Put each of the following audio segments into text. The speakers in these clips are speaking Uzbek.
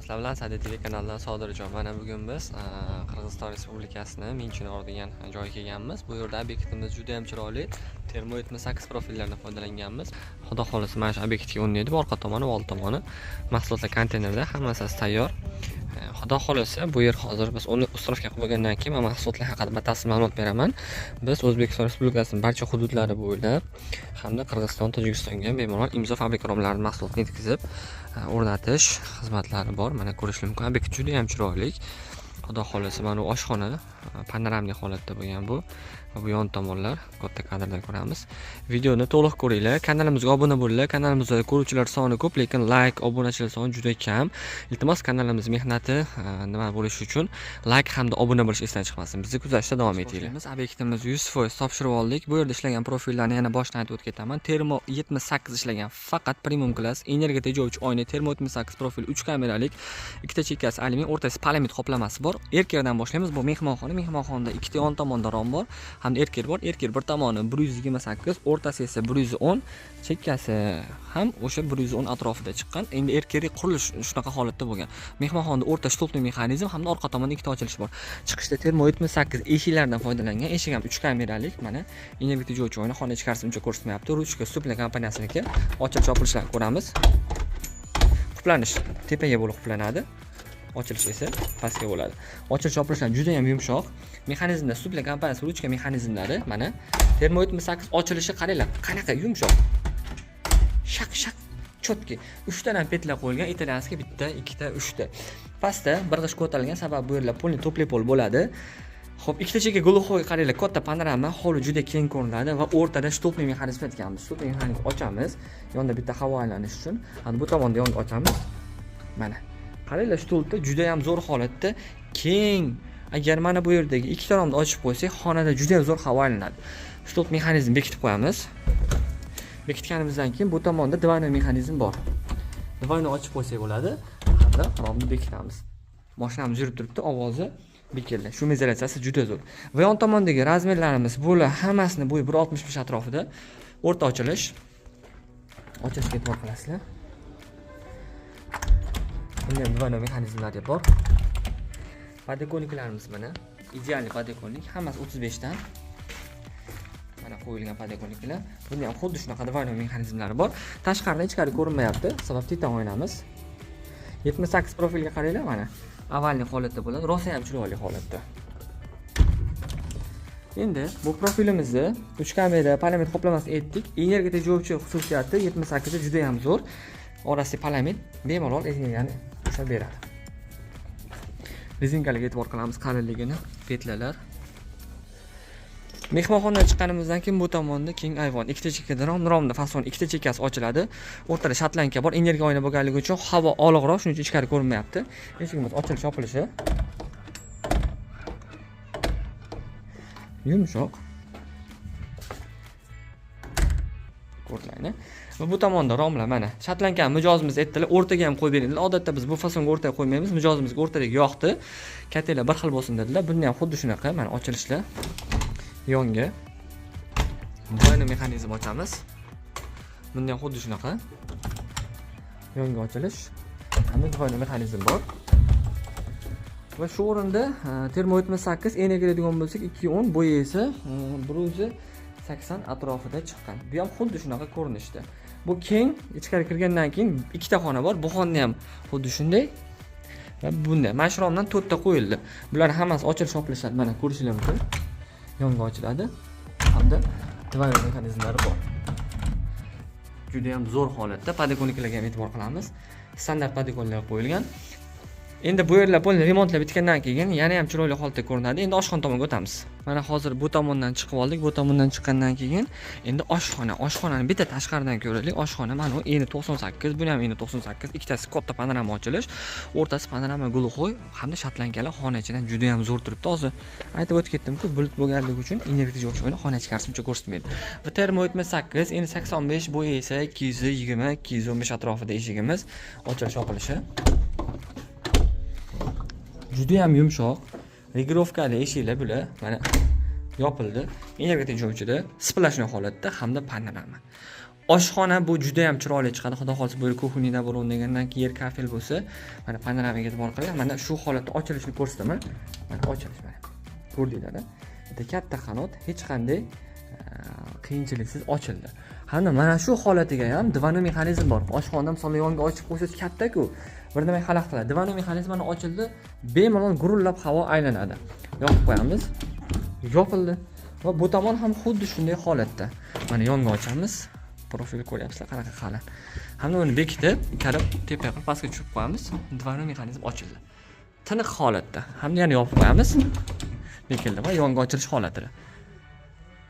Sizlar bilan Sada TV kanalidan Sodirjon. Mana bugun biz Qirg'iziston Respublikasining Minchinor degan joyga kelganmiz. Bu yerda obyektimiz juda ham chiroyli. Termo 78 profillardan foydalanganmiz. Xudo xolisa mana shu obyektga o'rnaydi. Orqa tomoni va old tomoni mahsulotlar konteynerda, hammasi tayyor. Xudo xolisa bu yer hozir biz uni ustroфка qilib bo'lgandan keyin men mahsulotlar haqida batafsil ma'lumot beraman. Biz O'zbekiston Respublikasining barcha hududlari bo'ylab hamda Qirg'iziston, Tojikistonga bemalol imzo fabrika romlarini mahsulotni yetkazib o'rnatish xizmatlari bor. Mana ko'rish mumkin. Obyekt juda ham chiroyli. Xudo xolisa mana bu oshxona panoramik holatda bo'lgan bu. Va bu yon tomonlar katta kadrdan ko'ramiz. Videoni to'liq ko'ringlar. Kanalimizga obuna bo'linglar. Kanalimizda ko'ruvchilar soni ko'p, lekin like, obunachilar soni juda kam. Iltimos kanalimiz mehnati nima bo'lishi uchun like hamda obuna bo'lish esdan chiqmasin. Bizni kuzatishda davom etinglar. Biz obyektimizni 100% topshirib oldik. Bu yerda ishlagan profillarni yana boshdan aytib o'tib ketaman. Termo 78 ishlagan, faqat premium klass, energiya tejovchi oyna Termo 78 profil 3 kameralik, ikkita chekkasi alyumin, o'rtasi polimid qoplamasi bor. Erkakdan boshlaymiz. Bu mehmonxona. Mehmonxonada ikkita yon tomonda rom bor. Hamda erkak bor. Erkak bir tomoni 128, o'rtasi esa 110, chekkasi ham o'sha 110 atrofida chiqqan. Endi erkaklik qurilish shunaqa holatda bo'lgan. Mehmonxonada o'rta shtulpli mexanizm hamda orqa tomonda ikkita ochilish bor. Chiqishda Termo 78 eshiklardan foydalangan. Eshik ham 3 kameralik. Mana energiya tejovchi oyna, xona ichkarisini uncha ko'rsatmayapti. Ruchka Supla kompaniyasiniki. Ochilish yopilishlarni ko'ramiz. Quplanish tepaga bo'lib quplanadi. Ochilish esa pastga bo'ladi. Ochilish yopilishlar juda ham yumshoq. Mexanizmda Supla kompaniyasi ruchka mexanizmlari, mana Termo 78 ochilishi qaranglar, qanaqa yumshoq. Shaq chotki. 3 ta ham petlar qo'yilgan, italyanskiy bitta, ikkita, 3 ta. Pastda bir g'ish ko'tarilgan, sababi bu yerlar polni to'pli pol bo'ladi. Xo'p, ikkita chekka gulxo'y qaranglar, katta panorama, hovli juda keng ko'rinadi va o'rtada shtulpli mexanizm aytganmiz. Shtulpli mexanizm ochamiz, yonda bitta havo aylanish uchun. Mana bu tomonda yonga ochamiz. Mana qaranglar, shtulpda juda ham zo'r holatda keng. Agar mana bu yerdagi ikki tomonni ochib qo'ysak, xonada juda ham zo'r havo aylanadi. Shtulp mexanizm bekitib qo'yamiz. Bekitganimizdan keyin bu tomonda divanli mexanizm bor. Divanni ochib qo'ysak bo'ladi hamda romni bekitamiz. Mashinamiz yurib turibdi, ovozi bekildi. Shu izolyatsiyasi juda zo'r. Va yon tomondagi razmerlarimiz bular hammasini bo'yi 1.65 atrofida. O'rta ochilish. Ochishga e'tibor qilasizlar. Bunday divanli mexanizmlari bor. Padekoniklarimiz mana ideal padekonik, hammasi 35 dan. Mana qo'yilgan padekoniklar. Bunda ham xuddi shunaqa divanli mexanizmlari bor. Tashqaridan ichkari ko'rinmayapti, sabab titan oynamiz. 78 profilga qaranglar, mana avvalgi holatda bo'ladi, rosa ham chiroyli holatda. Endi bu profilimizni 3 kamera polimid qoplamasini aytdik. Energiya tejovchi xususiyati 78 da juda ham zo'r. Orasi polimid bemalol energiyani ushlab beradi. Rezinkaliga e'tibor qilamiz, qalinligini, petlalar. Mehmonxonadan chiqqanimizdan keyin bu tomonda keng ayvon, ikkita chekkada romda fason ikkita chekkasi ochiladi. O'rtada shatlanka bor, energiya oyna bo'lganligi uchun havo oliqroq, shuning uchun ichkari ko'rinmayapti. Eshigimiz ochilish yopilishi. Yumshoq. Ko'rlayni. Va bu tomonda romlar mana shatlankani mijozimiz aytdilar, o'rtaga ham qo'yib beringlar. Odatda biz bu fasonga o'rtaga qo'ymaymiz, mijozimizga o'rtadagi yoqdi. Kattalar bir xil bo'lsin dedilar. Bunda ham xuddi shunaqa, mana ochilishlar. Yonga divanli mexanizm ochamiz. Bunda ham xuddi shunaqa. Yonga ochilish. Hamda divanli mexanizm bor. Va shu o'rinda Termo 78 energiyadigan bo'lsak 210, bo'yi esa 180 atrofida chiqqan. Bu ham xuddi shunaqa ko'rinishda. Bu keng, ichkari kirgandan keyin ikkita xona bor. Bu xona ham xuddi shunday. Va bunda mashromdan 4 ta qo'yildi. Bular hammasi ochilish yopilishadi. Mana ko'rishingiz mumkin. Yonga ochiladi. Hamda divan mexanizmlari bor. Juda ham zo'r holatda. Padekoniklarga ham e'tibor qilamiz. Standart padekonlar qo'yilgan. Endi bu yerlar bo'ldi remontlab bitgandan keyin yana ham chiroyli holatda ko'rinadi. Endi oshxona tomonga o'tamiz. Mana hozir bu tomondan chiqib oldik. Bu tomondan chiqqandan keyin endi oshxonani bitta tashqaridan ko'raylik. Oshxona mana bu eni 98, buni ham eni 98, ikkitasi katta panorama ochilish, o'rtasi panorama gulxo'y hamda shatlankalar xona ichidan juda ham zo'r turibdi. Hozir aytib o'tib ketdim-ku, bulut bo'lganligi uchun energiya tejovchi oyna xona ichkarisini uncha ko'rsatmaydi. Va Termo 78, endi 85, bo'yi esa 220, 215 atrofida eshigimiz, ochilish yopilishi. Juda ham yumshoq, regirovkali eshiklar bular, mana yopildi. Energiya tejovchida, splashli holatda hamda panorama. Oshxona bu juda ham chiroyli chiqadi. Xudo xohlasa bu kuxnida o'rnagandan keyin yer kafel bo'lsa, mana panoramaga e'tibor qiling. Mana shu holatda ochilishini ko'rsataman. Mana ochilish mana. Ko'rdinglar-a? Bitta katta qanot hech qanday qiyinchiliksiz ochildi. Hamda mana shu holatiga ham dvanoy mexanizm bor. Oshxonada misol yonga ochib qo'ysangiz katta-ku, bir nima xalaqit qiladi. Dvanoy mexanizmini ochildi, bemalol gurullab havo aylanadi. Yoqib qo'yamiz. Yopildi. Va bu tomon ham xuddi shunday holatda. Mana yonga ochamiz. Profil ko'ryapsizlar, qanaqa qalin. Hamda uni bekitib, kalib tepaga qilib pastga tushib qo'yamiz. Dvanoy mexanizm ochildi. Tiniq holatda. Hamda yana yopib qo'yamiz. Bekildi va yonga ochilish holatida.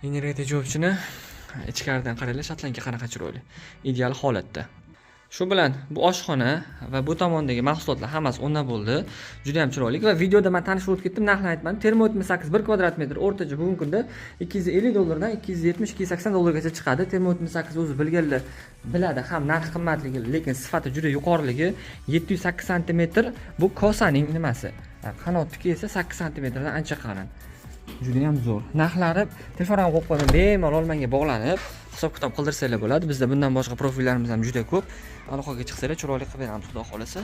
Energiya tejovchini ichkaridan qaranglar, shotlanka qanaqa chiroyli. Ideal holatda. Shu bilan bu oshxona va bu tomondagi mahsulotlar hammasi o'nda bo'ldi. Juda ham chiroyli va videoda men tanishib o'tib ketdim, narxini aytmadim. Termo-78 1 kvadrat metr o'rtacha bugungi kunda $250 dan $270-$280 chiqadi. Termo-78 o'zi bilganlar biladi, ham narxi qimmatligi, lekin sifati juda yuqoriligi. 708 sm bu kosaning nimasi. Qanoti esa 8 sm dan ancha qalin. Juda ham zo'r. Narxlari telefonga qo'yib qo'ydim, bemalol menga bog'lanib hisob-kitob qildirsanglar bo'ladi. Bizda bundan boshqa profillarimiz ham juda ko'p. Aloqaga chiqsanglar chiroyli qilib beramiz, xudo xolasa.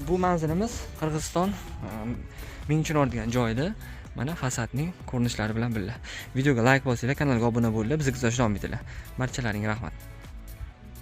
Bu manzilimiz Qirg'iziston Mingchinor degan joyda. Mana fasadning ko'rinishlari bilan birga. Videoga like bosinglar, kanalga obuna bo'linglar, bizga kuzatishni davom etinglar. Barchalaringga rahmat.